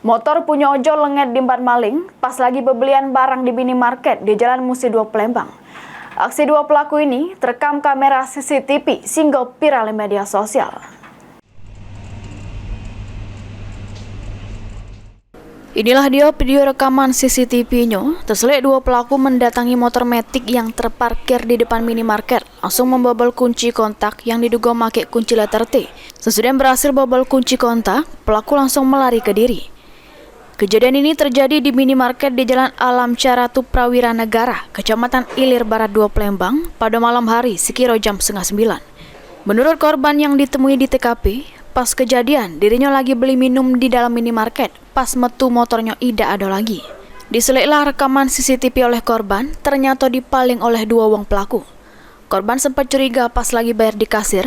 Motor punya ojol lenget diempat maling pas lagi pembelian barang di minimarket di Jalan Musi 2 Palembang. Aksi dua pelaku ini terekam kamera CCTV sehingga viral di media sosial. Inilah dia video rekaman CCTV-nya. Terselip dua pelaku mendatangi motor metik yang terparkir di depan minimarket, langsung membobol kunci kontak yang diduga memakai kunci letter T. Sesudah berhasil bobol kunci kontak, pelaku langsung melari ke diri. Kejadian ini terjadi di minimarket di Jalan Alam Caratu Prawira Negara, Kecamatan Ilir Barat 2 Palembang pada malam hari sekira jam 8:30. Menurut korban yang ditemui di TKP, pas kejadian dirinya lagi beli minum di dalam minimarket, pas metu motornya tidak ada lagi. Diseliplah rekaman CCTV oleh korban, ternyata dipaling oleh dua wong pelaku. Korban sempat curiga pas lagi bayar di kasir,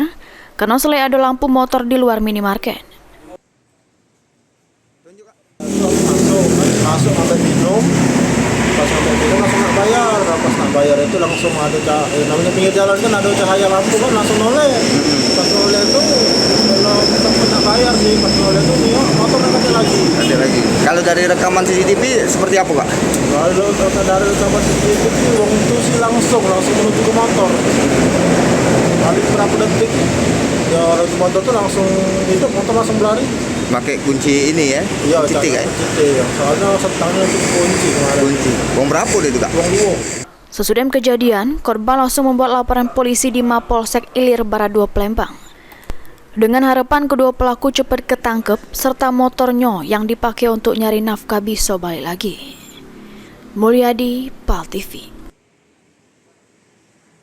karena selek ada lampu motor di luar minimarket. Masuk sampai minum, pas sampai minum langsung nak bayar. Pas nak bayar itu langsung ada namanya pinggir jalan kan ada cahaya lampu kan langsung noleh. Pas noleh itu kalau sempat nak bayar sih, pas noleh itu dia motor ada lagi. Ada lagi. Kalau dari rekaman CCTV seperti apa, Kak? Kalau dari rekaman CCTV wong itu sih langsung menuju ke motor. Paling berapa detik ya orang itu motor tuh langsung itu motor langsung berlari. Pakai kunci ini ya? Iya, kunci T, Kak? Soalnya setangnya itu kunci kemarin. Kunci. Wong berapa itu, Kak? Wong 2. Sesudah kejadian, korban langsung membuat laporan polisi di Mapolsek Ilir Barat 2 Palembang. Dengan harapan kedua pelaku cepat ketangkep serta motornya yang dipakai untuk nyari nafkah bisa balik lagi. Mulyadi, PAL TV.